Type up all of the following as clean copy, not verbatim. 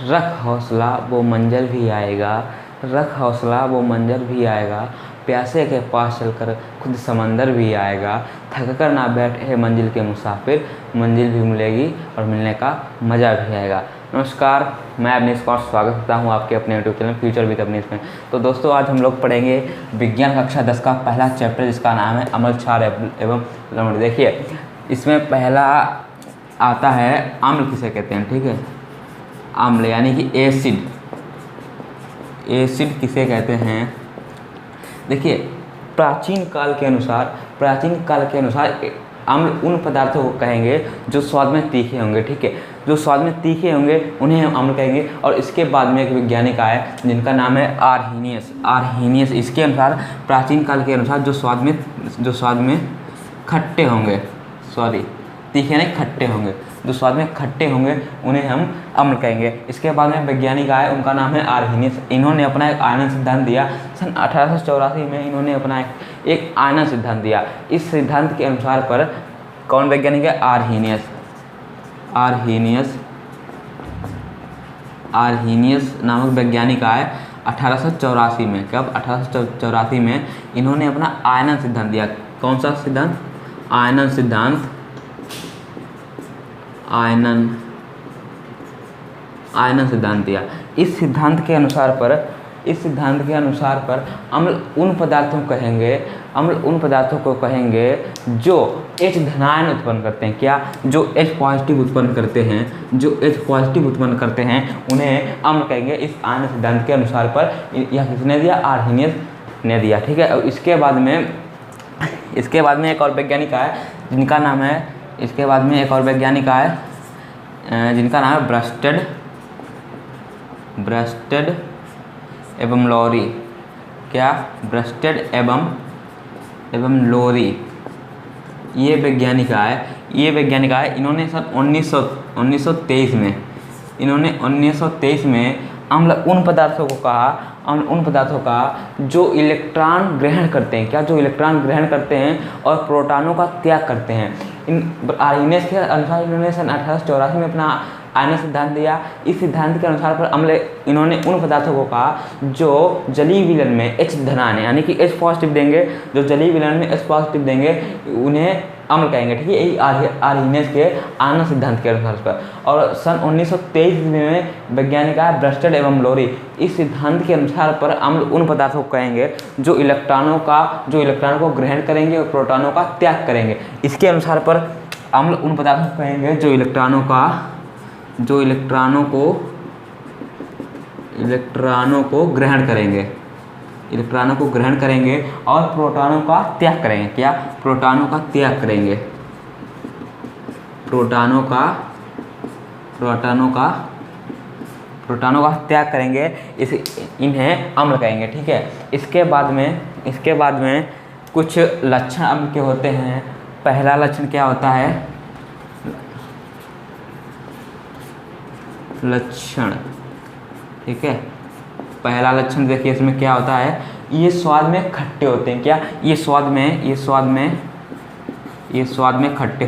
रख हौसला वो मंजर भी आएगा, रख हौसला वो मंजर भी आएगा, प्यासे के पास चलकर खुद समंदर भी आएगा, थक कर ना बैठ है मंजिल के मुसाफिर, मंजिल भी मिलेगी और मिलने का मज़ा भी आएगा। नमस्कार, मैं अवनीश कौर स्वागत करता हूं आपके अपने YouTube channel future with Avneesh में। तो दोस्तों, आज हम लोग पढ़ेंगे विज्ञान कक्षा 10 का पहला चैप्टर, जिसका नाम है अम्ल, क्षार एवं लवण। देखिए, इसमें पहला आता है अम्ल किसे कहते हैं। ठीक है, अम्ल यानी कि एसिड। एसिड किसे कहते हैं? देखिए, प्राचीन काल के अनुसार अम्ल उन पदार्थों को कहेंगे जो स्वाद में तीखे होंगे। ठीक है, जो स्वाद में तीखे होंगे उन्हें हम अम्ल कहेंगे। और इसके बाद में एक वैज्ञानिक आए जिनका नाम है आर्हीनियस। इसके अनुसार प्राचीन काल के अनुसार जो स्वाद में खट्टे होंगे, तीखे नहीं खट्टे होंगे, जो स्वाद में खट्टे होंगे उन्हें हम अम्ल कहेंगे। इसके बाद में वैज्ञानिक आए, उनका नाम है आर्हीनियस। इन्होंने अपना एक आयनन सिद्धांत दिया। सन 1884 में इन्होंने अपना एक आयनन सिद्धांत दिया। इस सिद्धांत के अनुसार पर कौन वैज्ञानिक है? आर्हीनियस नामक वैज्ञानिक आए 1884 में। कब? 1884 में इन्होंने अपना आयनन सिद्धांत दिया। कौन सा सिद्धांत? आयनन सिद्धांत। आयनन सिद्धांत दिया। इस सिद्धांत के अनुसार पर अम्ल उन पदार्थों को कहेंगे जो H धनायन उत्पन्न करते हैं। क्या? जो H पॉजिटिव उत्पन्न करते हैं उन्हें अम्ल कहेंगे। इस आयनन सिद्धांत के अनुसार पर यह किसने दिया? आर्हीनियस ने दिया। ठीक है, और इसके बाद में एक और वैज्ञानिक आया जिनका नाम है ब्रस्टेड एवं लोरी। क्या? ब्रस्टेड एवं लोरी। ये वैज्ञानिक आए। इन्होंने सन 1923 में अम्ल उन पदार्थों का जो इलेक्ट्रॉन ग्रहण करते हैं। क्या? जो इलेक्ट्रॉन ग्रहण करते हैं और प्रोटॉनों का त्याग करते हैं। आर्हीनियस के अनुसार इन्होंने सन 1884 में अपना आयनन सिद्धांत दिया। इस सिद्धांत के अनुसार पर इन्होंने उन पदार्थों को कहा जो जलीय विलयन में H धनायन यानी कि H पॉजिटिव देंगे, जो जलीय विलयन में H पॉजिटिव देंगे उन्हें अम्ल कहेंगे। ठीक है, यही आर्हीनियस के आयनन सिद्धांत के अनुसार पर। और सन 1923 में वैज्ञानिक आया ब्रस्टेड एवं लोरी। इस सिद्धांत के अनुसार पर अम्ल उन पदार्थों को कहेंगे जो इलेक्ट्रॉनों को ग्रहण करेंगे और प्रोटॉनों का त्याग करेंगे। इसके अनुसार पर अम्ल उन पदार्थों को कहेंगे जो इलेक्ट्रॉनों को ग्रहण करेंगे और प्रोटॉनों का त्याग करेंगे। क्या? प्रोटॉनों का त्याग करेंगे। प्रोटॉनों का त्याग करेंगे, इन्हें अम्ल कहेंगे। ठीक है, इसके बाद में कुछ लक्षण अम्ल के होते हैं। पहला लक्षण क्या होता है? ठीक है, पहला लक्षण देखिए, इसमें क्या होता है? ये स्वाद में खट्टे होते हैं। क्या? ये स्वाद में खट्टे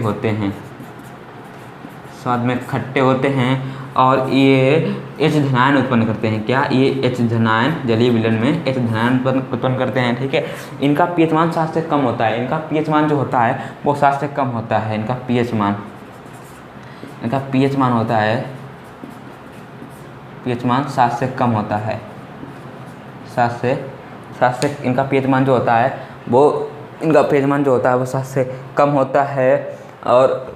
होते हैं और ये H धनायन उत्पन्न करते हैं। क्या? ये H धनायन जलीय विलयन में H धनायन उत्पन्न करते हैं। ठीक है, इनका pH मान 7 से कम होता है। इनका pH मान जो होता है वो 7 से कम होता है। इनका pH मान सात से कम होता है। सात से इनका pH मान जो होता है वो 7 से कम होता है। और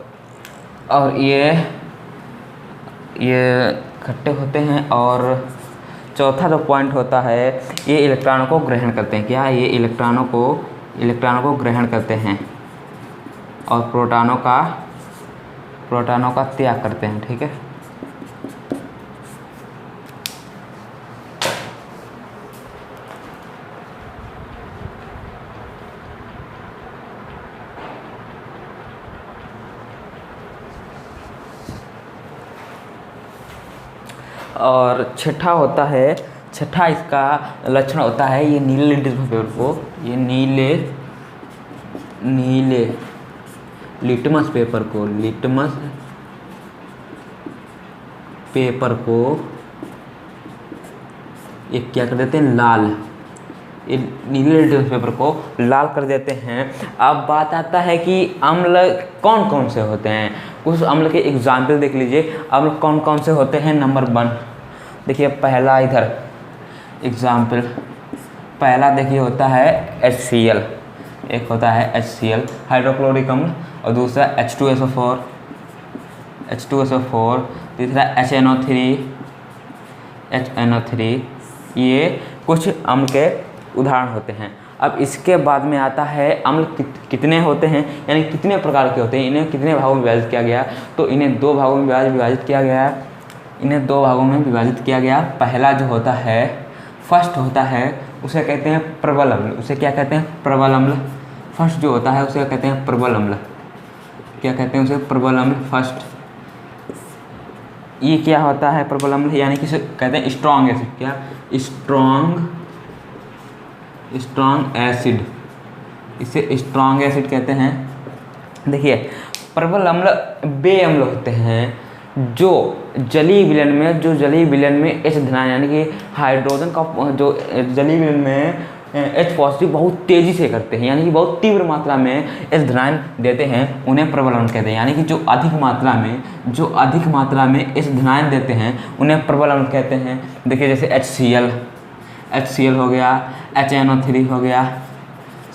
ये खट्टे होते हैं। और चौथा जो पॉइंट होता है, ये इलेक्ट्रॉनों को ग्रहण करते हैं। क्या? ये इलेक्ट्रॉनों को ग्रहण करते हैं और प्रोटॉनों का त्याग करते हैं। ठीक है, और छठा इसका लक्षण होता है, ये नीले लिटमस पेपर को ये क्या कर देते हैं, लाल, ये नीले लिटमस पेपर को लाल कर देते हैं। अब बात आता है कि अम्ल कौन कौन से होते हैं। कुछ अम्ल के एग्जाम्पल देख लीजिए, अम्ल कौन कौन से होते हैं। नंबर 1 देखिए, पहला इधर एग्जाम्पल, पहला देखिए होता है HCl, एक होता है HCl हाइड्रोक्लोरिक अम्ल, और दूसरा H2SO4, तीसरा HNO3, ये कुछ अम्ल के उदाहरण होते हैं। अब इसके बाद में आता है अम्ल कितने होते हैं, यानी कितने प्रकार के होते हैं, इन्हें कितने भागों में विभाजित किया गया। तो इन्हें 2 भागों में विभाजित किया गया है। इन्हें 2 भागों में विभाजित किया गया। पहला जो होता है, फर्स्ट होता है, उसे कहते हैं प्रबल अम्ल। उसे क्या कहते हैं, प्रबल अम्ल। फर्स्ट जो होता है उसे कहते हैं प्रबल अम्ल। क्या कहते हैं उसे, प्रबल अम्ल फर्स्ट। ये क्या होता है प्रबल अम्ल, यानी कि इसे कहते हैं स्ट्रॉन्ग एसिड। क्या, स्ट्रॉन्ग एसिड, इसे स्ट्रॉन्ग एसिड कहते हैं। देखिए, प्रबल अम्ल वे अम्ल होते हैं जो जलीय विलयन में H धनायन यानी कि हाइड्रोजन का जो जलीय विलयन में H पॉजिटिव बहुत तेज़ी से करते हैं, यानी कि बहुत तीव्र मात्रा में H धनायन देते हैं, उन्हें प्रबल अम्ल कहते हैं। यानी कि जो अधिक मात्रा में H धनायन देते हैं उन्हें प्रबल अम्ल कहते हैं। देखिए, जैसे HCl हो गया, HNO3 हो गया,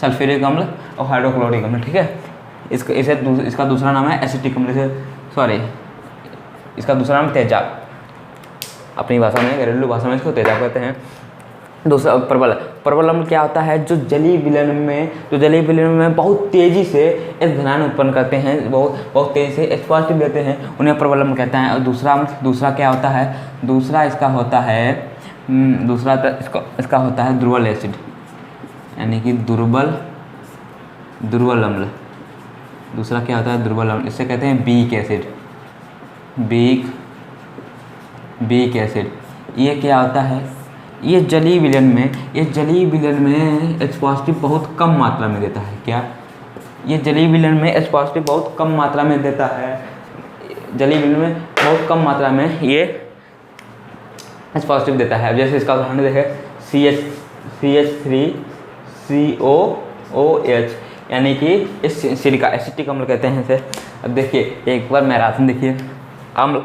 सल्फ्यूरिक अम्ल और हाइड्रोक्लोरिक अम्ल। ठीक है, इसका दूसरा नाम है एसिटिक अम्ल, इसका दूसरा नाम तेजाब, अपनी भाषा में, घरेलू भाषा में इसको तेजाब कहते हैं। दूसरा प्रबल अम्ल क्या होता है, जो जलीय विलयन में बहुत तेज़ी से H धनायन उत्पन्न करते हैं, बहुत तेज़ी से H पॉजिटिव देते हैं, उन्हें प्रबल अम्ल कहते हैं। और दूसरा क्या होता है, दूसरा इसका होता है दुर्बल एसिड, यानी कि दुर्बल अम्ल। दूसरा क्या होता है, दुर्बल अम्ल, इसे कहते हैं वीक एसिड। ये क्या होता है, ये जलीय विलयन में H पॉजिटिव बहुत कम मात्रा में देता है। क्या, ये जलीय विलयन में H पॉजिटिव बहुत कम मात्रा में देता है। जलीय विलयन में बहुत कम मात्रा में ये H पॉजिटिव देता है। जैसे इसका उदाहरण देखें, CH3COOH, यानी कि इस सिलिका एसिटिक अम्ल कहते हैं इसे। अब देखिए, एक बार मैराथन देखिए, अम्ल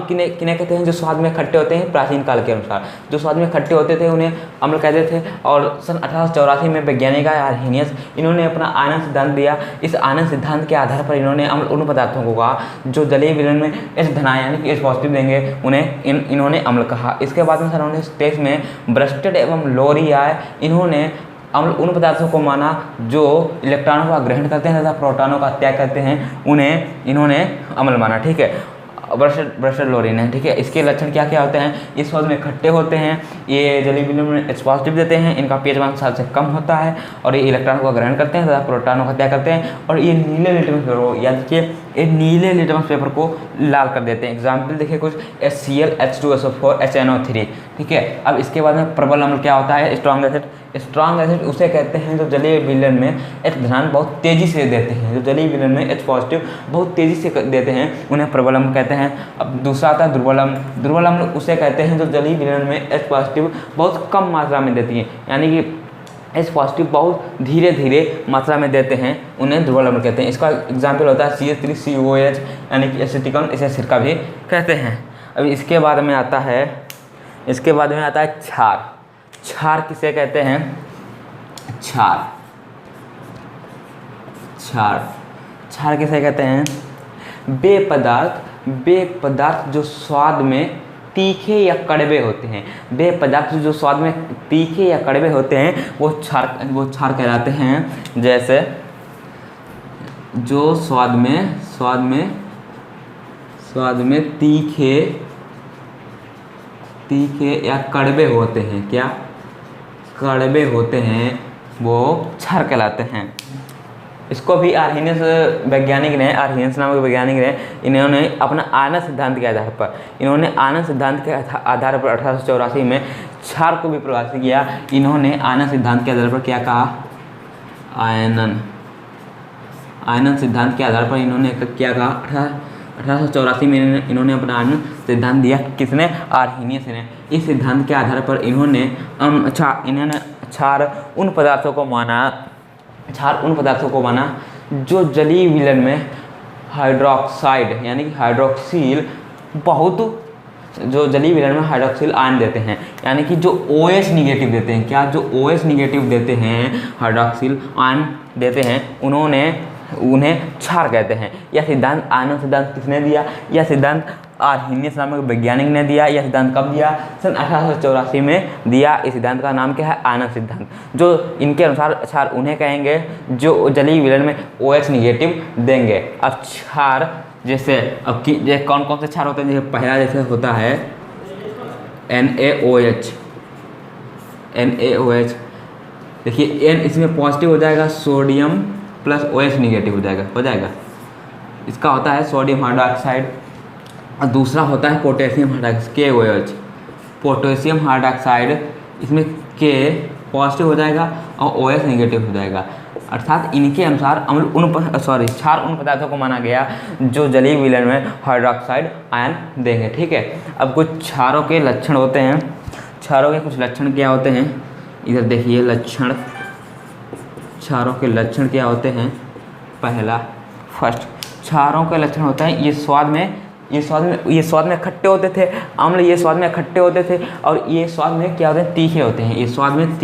किन्हें कहते हैं, जो स्वाद में खट्टे होते हैं। प्राचीन काल के अनुसार जो स्वाद में खट्टे होते थे उन्हें अम्ल कहते थे। और सन 1884 में वैज्ञानिक आर्हेनियस, इन्होंने अपना आयनन सिद्धांत दिया। इस आयनन सिद्धांत के आधार पर इन्होंने अम्ल उन पदार्थों को कहा जो जलीय विलयन में H धनायन यानी कि H पॉजिटिव देंगे, उन्हें इन्होंने अम्ल कहा। इसके बाद में सन 1923 में ब्रस्टेड एवं लोरी आए। इन्होंने अम्ल उन पदार्थों को माना जो इलेक्ट्रॉनों का ग्रहण करते हैं तथा प्रोटॉनों का त्याग करते हैं, उन्हें इन्होंने अम्ल माना। ठीक है, ब्रस्टेड लोरीन है। ठीक है, इसके लक्षण क्या क्या होते हैं, इस स्वाद में खट्टे होते हैं, ये जलीय विलयन में H पॉजिटिव देते हैं, इनका pH मान 7 से कम होता है, और ये इलेक्ट्रॉनों का ग्रहण करते हैं तथा प्रोटॉनों का त्याग करते हैं, और ये नीले लिटमस पेपर को, याद रखिए, ये नीले लिटमस पेपर को लाल कर देते हैं। एग्जाम्पल देखिए कुछ, HCl, H2SO4, HNO3। ठीक है, अब इसके बाद में प्रबल अम्ल क्या होता है, स्ट्रॉन्ग एसिड उसे कहते हैं जो जलीय विलयन में H धनायन बहुत तेज़ी से देते हैं। जो जलीय विलयन में H पॉजिटिव बहुत तेज़ी से देते हैं, उन्हें प्रबल अम्ल कहते हैं। अब दूसरा आता है दुर्बल अम्ल उसे कहते हैं जो जलीय विलयन में H पॉजिटिव बहुत कम मात्रा में देती है, यानी कि H पॉजिटिव बहुत धीरे धीरे मात्रा में देते हैं, उन्हें दुर्बल अम्ल कहते हैं। इसका एग्जाम्पल होता है CH3COOH, यानी कि एसिटिक अम्ल, इसे सिरका भी कहते हैं। अब इसके बाद में आता है क्षार किसे कहते हैं, क्षार किसे कहते हैं, वे पदार्थ जो स्वाद में तीखे या कड़वे होते हैं, वो क्षार कहलाते हैं। जैसे जो स्वाद में तीखे या कड़वे होते हैं, क्या कड़वे होते हैं, वो क्षार कहलाते हैं। इसको भी आर्हेनियस नामक वैज्ञानिक ने इन्होंने अपना आयनन सिद्धांत के आधार पर 1884 में क्षार को भी परिभाषित किया। इन्होंने आयनन सिद्धांत के आधार पर क्या कहा, आयनन सिद्धांत के आधार पर इन्होंने क्या कहा, 1884 में इन्होंने अपना आण्विक सिद्धांत दिया। किसने? आर्हीनियस ने। इस सिद्धांत के आधार पर इन्होंने क्षार उन पदार्थों को माना जो जलीय विलयन में हाइड्रोक्साइड यानी कि हाइड्रोक्सिल जो जलीय विलयन में हाइड्रोक्सिल आयन देते हैं, यानी कि जो OH निगेटिव देते हैं। क्या? जो OH निगेटिव देते हैं, हाइड्रोक्सिल आयन देते हैं, उन्हें क्षार कहते हैं। यह सिद्धांत आयनन सिद्धांत किसने दिया? यह सिद्धांत आर्हीनियस नामक वैज्ञानिक ने दिया। यह सिद्धांत कब दिया? सन 1884 में दिया। इस सिद्धांत का नाम क्या है? आयनन सिद्धांत। जो इनके अनुसार क्षार उन्हें कहेंगे जो जलीय विलयन में OH निगेटिव देंगे। अब क्षार जैसे कौन कौन से क्षार होते हैं? जैसे पहला जैसे होता है NaOH। देखिए N इसमें पॉजिटिव हो जाएगा, सोडियम प्लस OH निगेटिव हो जाएगा। इसका होता है सोडियम हाइड्रोक्साइड। और दूसरा होता है potassium hydroxide, KOH, potassium hydroxide. इसमें K पॉजिटिव हो जाएगा और OH निगेटिव हो जाएगा। अर्थात इनके अनुसार क्षार उन पदार्थों को माना गया जो जलीय विलयन में हाइड्रोक्साइड आयन देंगे। ठीक है। अब कुछ क्षारों के लक्षण होते हैं। क्षारों के कुछ लक्षण क्या होते हैं? इधर देखिए लक्षण, क्षारों के लक्षण क्या होते हैं? फर्स्ट क्षारों के लक्षण होता है ये स्वाद में खट्टे होते थे। अम्ल ये स्वाद में खट्टे होते थे और ये स्वाद में क्या होते हैं? तीखे होते हैं। ये स्वाद में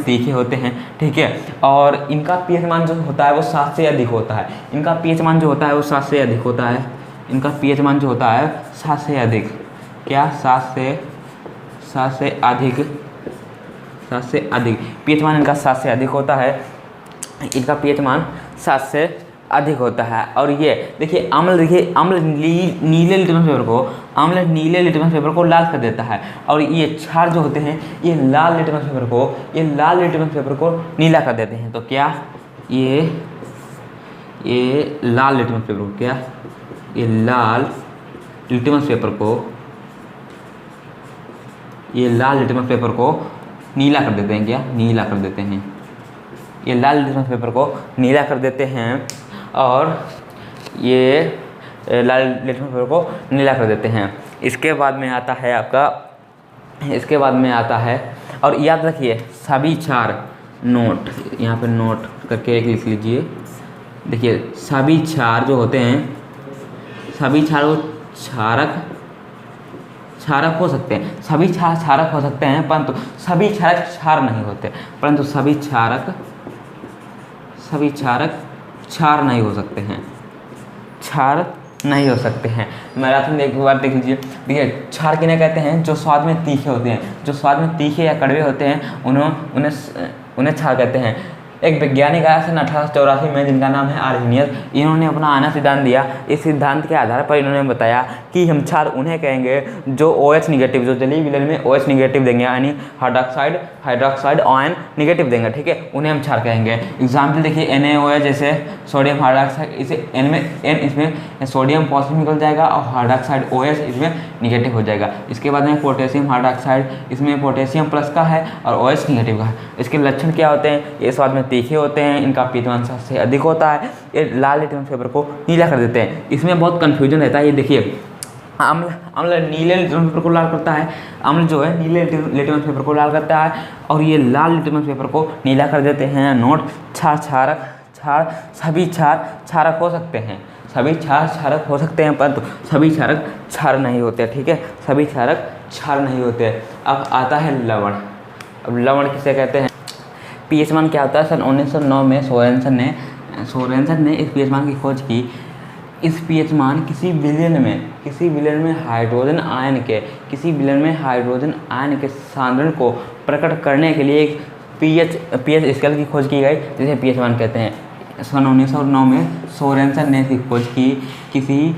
तीखे होते हैं। ठीक है। और इनका pH मान जो होता है वो 7 से अधिक होता है। इनका pH मान जो होता है वो 7 से अधिक होता है। इनका pH मान जो होता है 7 से अधिक, क्या? 7 से अधिक pH मान इनका 7 से अधिक होता है। इनका pH मान 7 से अधिक होता है। और ये देखिए अम्ल नीले लिटमस पेपर को लाल कर देता है। और ये क्षार जो होते हैं ये लाल लिटमस पेपर को नीला कर देते हैं। तो क्या? ये लाल लिटमस पेपर को क्या? ये लाल लिटमस पेपर को नीला कर देते हैं। क्या? नीला कर देते हैं। ये लाल लिटमस पेपर को नीला कर देते हैं और ये लाल लिटमस पेपर को नीला कर देते हैं। इसके बाद में आता है और याद रखिए सभी क्षार, नोट यहाँ पे नोट करके एक लिख लीजिए। देखिए सभी क्षार जो होते हैं, सभी क्षार वो क्षारक हो सकते हैं। सभी क्षार क्षारक हो सकते हैं परंतु सभी क्षारक क्षार नहीं होते। सभी क्षार क्षार नहीं हो सकते हैं। मैराथन एक बार देख लीजिए। देखिए क्षार किन्हें कहते हैं? जो स्वाद में तीखे होते हैं, जो स्वाद में तीखे या कड़वे होते हैं उन्हें क्षार कहते हैं। एक वैज्ञानिक आया सन 1884 में जिनका नाम है आर्हीनियस। इन्होंने अपना आयनन सिद्धांत दिया। इस सिद्धांत के आधार पर इन्होंने बताया कि हम क्षार उन्हें कहेंगे जो OH निगेटिव, जो जलीय विलयन में OH निगेटिव देंगे, यानी हाइड्रोक्साइड आयन निगेटिव देंगे। ठीक है, उन्हें हम क्षार कहेंगे। एग्जाम्पल देखिए NaOH जैसे सोडियम हाइड्रोक्साइड, इसे N इसमें सोडियम पॉजिटिव निकल जाएगा और हाइड्रोक्साइड OH इसमें निगेटिव हो जाएगा। इसके बाद में पोटेशियम हाइड्रोक्साइड, इसमें पोटेशियम प्लस का है और OH निगेटिव का है। इसके लक्षण क्या होते हैं? ये स्वाद में तीखे होते हैं, इनका pH मान 7 से अधिक होता है, ये लाल लिटमस पेपर को नीला कर देते हैं। इसमें बहुत कन्फ्यूजन रहता है। ये देखिए अम्ल नीले लिटमस पेपर को लाल करता है, अम्ल जो है नीले लिटमस पेपर को लाल करता है और ये लाल लिटमस पेपर को नीला कर देते हैं। नोट, सभी क्षार क्षारक हो सकते हैं, परंतु सभी क्षारक क्षार नहीं होते। ठीक है, सभी क्षारक क्षार नहीं होते। अब आता है लवण। अब लवण किसे कहते हैं? pH मान क्या होता है? सन 1909 में सोरेनसन ने इस pH मान की खोज की। इस pH मान किसी विलयन में हाइड्रोजन आयन के सांद्रण को प्रकट करने के लिए एक pH स्केल की खोज की गई, जिसे pH मान कहते हैं। सन 1909 में सोरेनसन ने इसकी खोज की किसी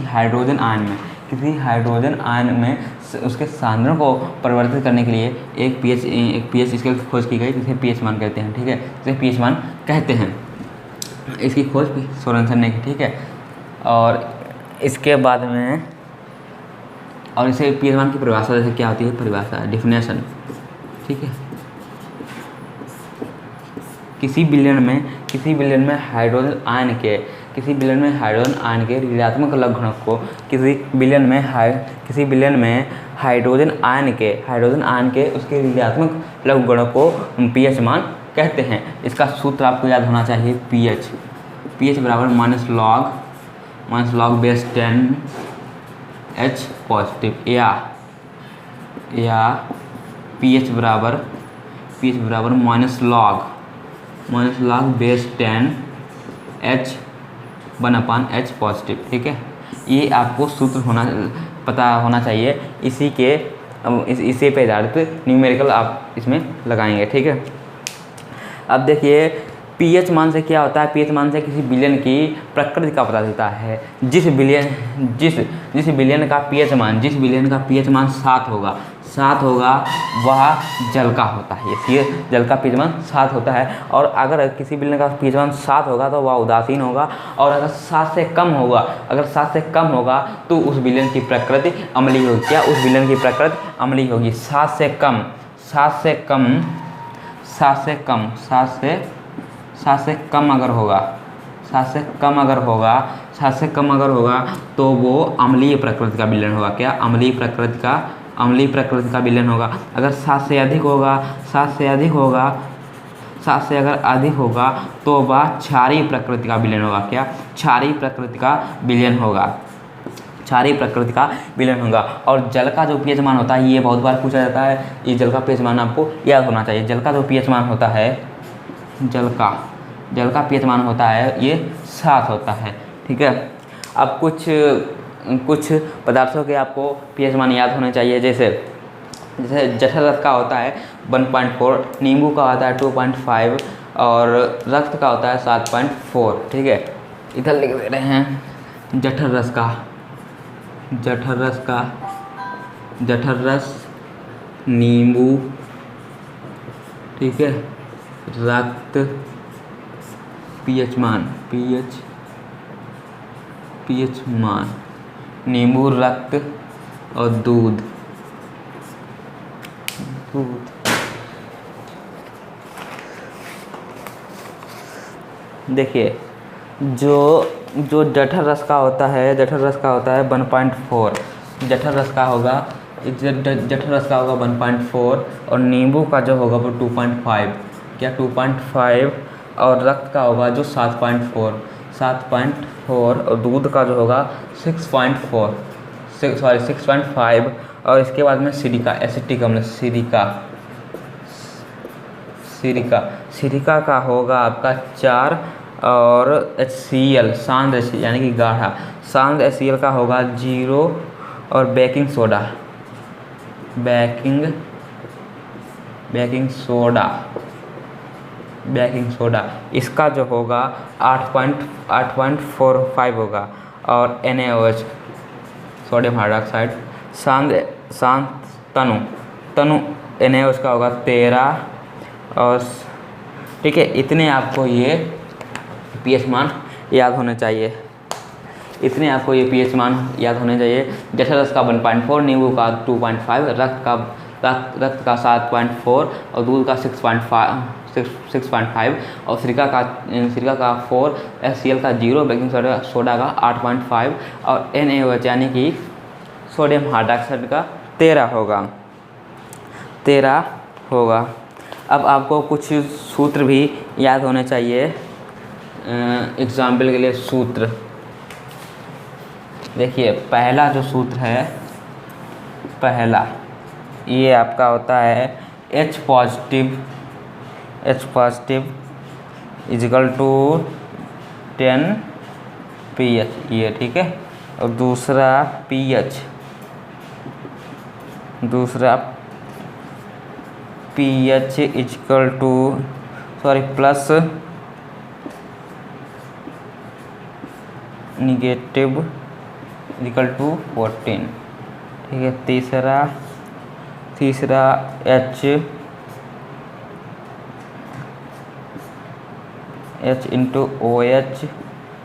हाइड्रोजन आयन में उसके सांद्रण को परिवर्तित करने के लिए एक pH स्केल की खोज की गई, जिसे pH मान कहते हैं। ठीक है, जिसे pH मान कहते हैं। इसकी खोज भी सोरेनसन ने की। ठीक है, और इसके बाद में इसे pH मान की परिभाषा जैसे क्या होती है? परिभाषा, डेफिनेशन। ठीक है, किसी विलयन में किसी विलयन में हाइड्रोजन आयन के ऋणात्मक लघुगणक को किसी विलयन में हाइड्रोजन आयन के उसके ऋणात्मक लघुगणक को pH मान कहते हैं। इसका सूत्र आपको याद होना चाहिए, pH बराबर -log बेस 10H पॉजिटिव, या pH बराबर -log base 10H 1/H positive. ठीक है, ये आपको सूत्र पता होना चाहिए। इसी पे आधारित न्यूमेरिकल आप इसमें लगाएंगे। ठीक है, अब देखिए pH मान से क्या होता है। pH मान से किसी विलयन की प्रकृति का पता चलता है। जिस विलयन का pH मान 7 होगा वह जल का होता है। ये जल का pH मान 7 होता है। और अगर किसी विलयन का pH मान 7 होगा तो वह उदासीन होगा, और अगर 7 से कम होगा तो उस विलयन की प्रकृति अम्लीय होगी। क्या उस विलयन की प्रकृति अम्लीय होगी? 7 से कम अगर होगा तो वो अम्लीय प्रकृति का विलयन होगा। क्या? अम्लीय प्रकृति का विलयन होगा। अगर 7 से अधिक होगा तो वह क्षारीय प्रकृति का विलयन होगा। क्या? क्षारीय प्रकृति का विलयन होगा। और जल का जो pH मान होता है, ये बहुत बार पूछा जाता है, ये जल का pH मान आपको याद होना चाहिए। जल का जो pH मान होता है, जल का pH मान होता है ये 7 होता है। ठीक है, अब कुछ पदार्थों के आपको pH मान याद होने चाहिए। जैसे जठर रस का होता है 1.4, नींबू का होता है 2.5 और रक्त का होता है 7.4। ठीक है, इधर लिख दे रहे हैं जठर रस, नींबू, ठीक है, रक्त, pH मान, नींबू, रक्त और दूध। देखिए जो जठर रस का होता है 1.4, जठर रस का होगा 1.4 और नींबू का जो होगा वो 2.5। क्या? 2.5 और रक्त का होगा जो 7.4 और दूध का जो होगा 6.5 और इसके बाद में सिरिका का होगा आपका 4 और HCl शांत HCl यानी कि गाढ़ा शांत HCl का होगा 0 और बेकिंग सोडा इसका जो होगा 8.45 होगा। और NaOH सोडियम हाइड्रोक्साइड शांत तनु NaOH का होगा 13 और ठीक है। इतने आपको ये pH मान याद होने चाहिए। जठर रस का 1.4, नींबू का 2.5, रक्त का 7.4 और दूध का 6.5 और सिरका का 4, HCl का 0, बेकिंग सोडा का 8.5 और NaOH यानी कि सोडियम हाइड्रोक्साइड का 13 होगा। अब आपको कुछ सूत्र भी याद होने चाहिए। एग्जाम्पल के लिए सूत्र देखिए, पहला जो सूत्र है, ये आपका होता है H positive equal to 10 pH, ये ठीक है। और दूसरा pH equal to plus negative equal to 14, ठीक है। तीसरा H into OH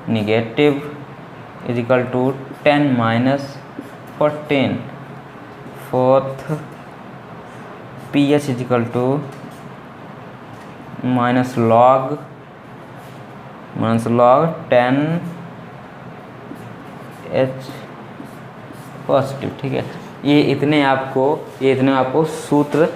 negative equal to 10 - 14। Fourth pH equal to -log minus log 10H positive. ठीक है, ये इतने आपको सूत्र